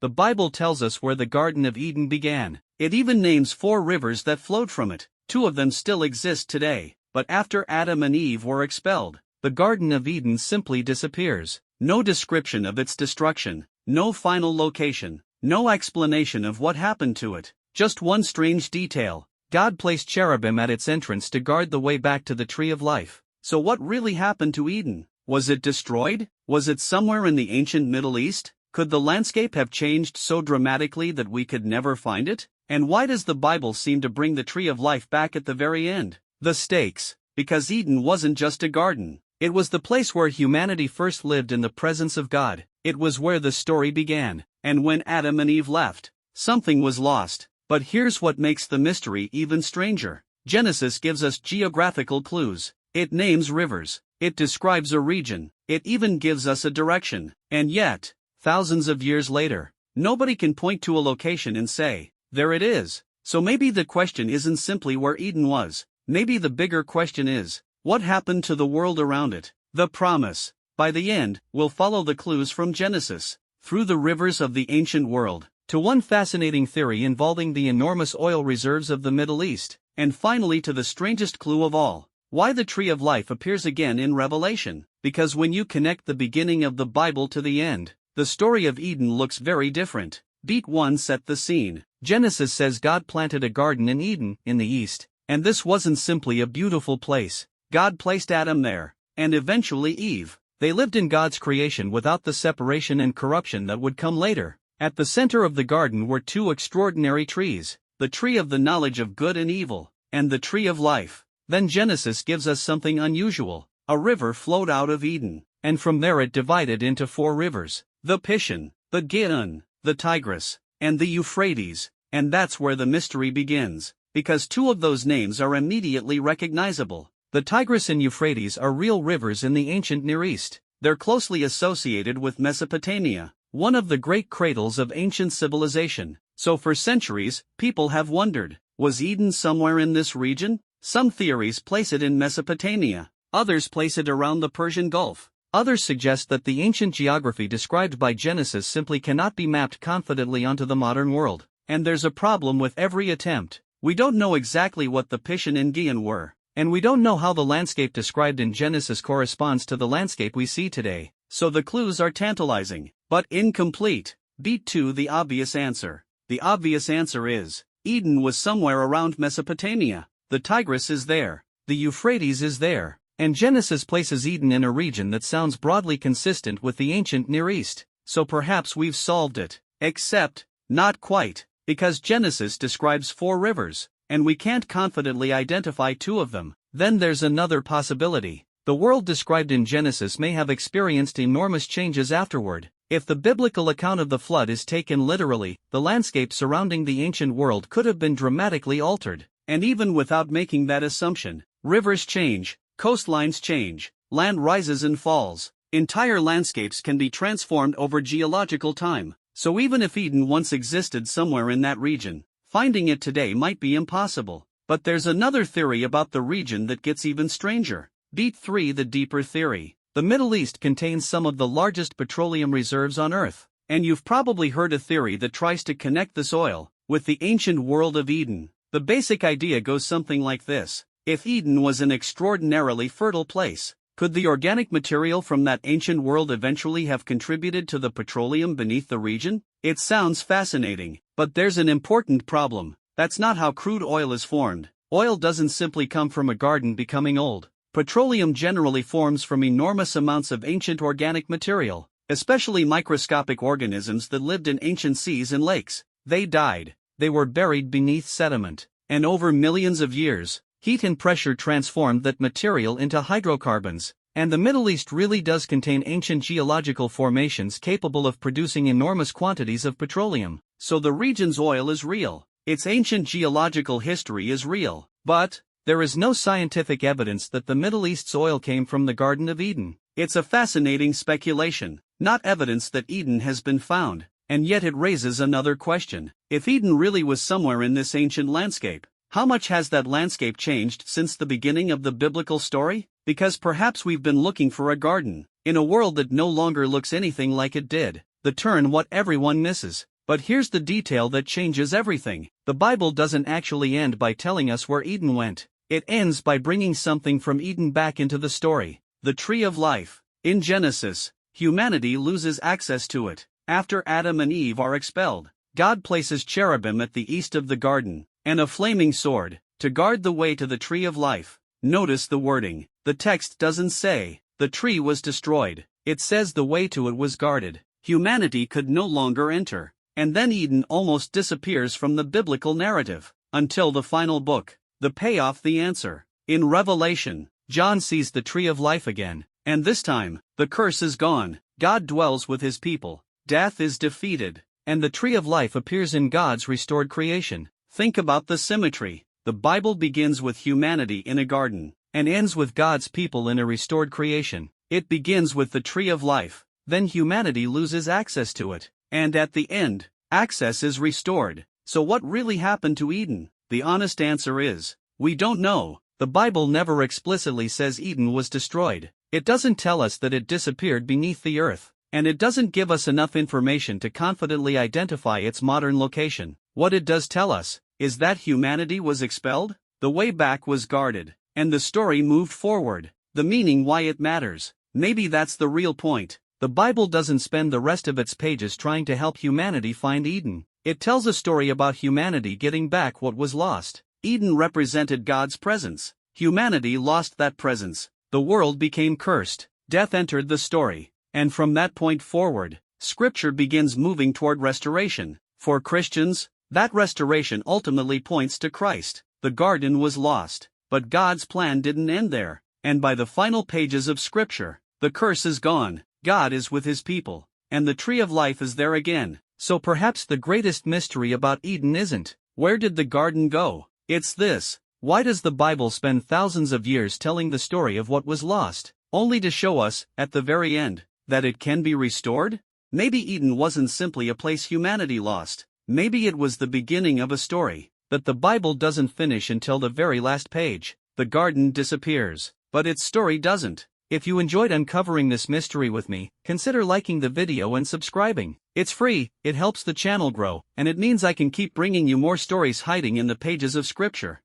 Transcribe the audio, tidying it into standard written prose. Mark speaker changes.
Speaker 1: The Bible tells us where the Garden of Eden began. It even names 4 rivers that flowed from it. 2 of them still exist today, but after Adam and Eve were expelled, the Garden of Eden simply disappears. No description of its destruction, no final location, no explanation of what happened to it. Just one strange detail: God placed cherubim at its entrance to guard the way back to the tree of life. So what really happened to Eden? Was it destroyed? Was it somewhere in the ancient Middle East? Could the landscape have changed so dramatically that we could never find it? And why does the Bible seem to bring the tree of life back at the very end? The stakes. Because Eden wasn't just a garden. It was the place where humanity first lived in the presence of God. It was where the story began. And when Adam and Eve left, something was lost. But here's what makes the mystery even stranger. Genesis gives us geographical clues. It names rivers. It describes a region. It even gives us a direction. And yet, thousands of years later, nobody can point to a location and say, there it is. So maybe the question isn't simply where Eden was. Maybe the bigger question is, what happened to the world around it? The promise. By the end, we'll follow the clues from Genesis, through the rivers of the ancient world, to one fascinating theory involving the enormous oil reserves of the Middle East, and finally to the strangest clue of all, why the tree of life appears again in Revelation. Because when you connect the beginning of the Bible to the end, the story of Eden looks very different. Beat 1 set the scene. Genesis says God planted a garden in Eden, in the east, and this wasn't simply a beautiful place. God placed Adam there, and eventually Eve. They lived in God's creation without the separation and corruption that would come later. At the center of the garden were 2 extraordinary trees, the tree of the knowledge of good and evil, and the tree of life. Then Genesis gives us something unusual. A river flowed out of Eden, and from there it divided into 4 rivers: the Pishon, the Gihon, the Tigris, and the Euphrates. And that's where the mystery begins, because 2 of those names are immediately recognizable. The Tigris and Euphrates are real rivers in the ancient Near East. They're closely associated with Mesopotamia, one of the great cradles of ancient civilization. So for centuries, people have wondered, was Eden somewhere in this region? Some theories place it in Mesopotamia, others place it around the Persian Gulf. Others suggest that the ancient geography described by Genesis simply cannot be mapped confidently onto the modern world. And there's a problem with every attempt. We don't know exactly what the Pishon and Gihon were, and we don't know how the landscape described in Genesis corresponds to the landscape we see today. So the clues are tantalizing, but incomplete. Beat 2 the obvious answer. The obvious answer is, Eden was somewhere around Mesopotamia. The Tigris is there. The Euphrates is there. And Genesis places Eden in a region that sounds broadly consistent with the ancient Near East. So perhaps we've solved it. Except, not quite, because Genesis describes 4 rivers, and we can't confidently identify 2 of them. Then there's another possibility. The world described in Genesis may have experienced enormous changes afterward. If the biblical account of the flood is taken literally, the landscape surrounding the ancient world could have been dramatically altered. And even without making that assumption, rivers change, coastlines change, land rises and falls. Entire landscapes can be transformed over geological time. So even if Eden once existed somewhere in that region, finding it today might be impossible. But there's another theory about the region that gets even stranger. Beat 3 the deeper theory. The Middle East contains some of the largest petroleum reserves on Earth. And you've probably heard a theory that tries to connect this oil with the ancient world of Eden. The basic idea goes something like this. If Eden was an extraordinarily fertile place, could the organic material from that ancient world eventually have contributed to the petroleum beneath the region? It sounds fascinating, but there's an important problem. That's not how crude oil is formed. Oil doesn't simply come from a garden becoming old. Petroleum generally forms from enormous amounts of ancient organic material, especially microscopic organisms that lived in ancient seas and lakes. They died. They were buried beneath sediment. And over millions of years, heat and pressure transformed that material into hydrocarbons. And the Middle East really does contain ancient geological formations capable of producing enormous quantities of petroleum. So the region's oil is real. Its ancient geological history is real. But there is no scientific evidence that the Middle East's oil came from the Garden of Eden. It's a fascinating speculation, not evidence that Eden has been found. And yet it raises another question. If Eden really was somewhere in this ancient landscape, how much has that landscape changed since the beginning of the biblical story? Because perhaps we've been looking for a garden in a world that no longer looks anything like it did. the turn what everyone misses. But here's the detail that changes everything. The Bible doesn't actually end by telling us where Eden went. It ends by bringing something from Eden back into the story: the tree of life. In Genesis, humanity loses access to it. After Adam and Eve are expelled, God places cherubim at the east of the garden, and a flaming sword, to guard the way to the tree of life. Notice the wording. The text doesn't say, the tree was destroyed. It says the way to it was guarded. Humanity could no longer enter. And then Eden almost disappears from the biblical narrative, until the final book. The payoff, the answer. In Revelation, John sees the tree of life again, and this time, the curse is gone. God dwells with his people. Death is defeated, and the tree of life appears in God's restored creation. Think about the symmetry. The Bible begins with humanity in a garden, and ends with God's people in a restored creation. It begins with the tree of life, then humanity loses access to it, and at the end, access is restored. So what really happened to Eden? The honest answer is, we don't know. The Bible never explicitly says Eden was destroyed. It doesn't tell us that it disappeared beneath the earth, and it doesn't give us enough information to confidently identify its modern location. What it does tell us is that humanity was expelled, the way back was guarded, and the story moved forward. The meaning, why it matters. Maybe that's the real point. The Bible doesn't spend the rest of its pages trying to help humanity find Eden. It tells a story about humanity getting back what was lost. Eden represented God's presence. Humanity lost that presence. The world became cursed. Death entered the story. And from that point forward, Scripture begins moving toward restoration. For Christians, that restoration ultimately points to Christ. The garden was lost, but God's plan didn't end there. And by the final pages of Scripture, the curse is gone. God is with his people, and the tree of life is there again. So perhaps the greatest mystery about Eden isn't, where did the garden go? It's this: why does the Bible spend thousands of years telling the story of what was lost, only to show us, at the very end, that it can be restored? Maybe Eden wasn't simply a place humanity lost. Maybe it was the beginning of a story that the Bible doesn't finish until the very last page. The garden disappears, but its story doesn't. If you enjoyed uncovering this mystery with me, consider liking the video and subscribing. It's free, it helps the channel grow, and it means I can keep bringing you more stories hiding in the pages of Scripture.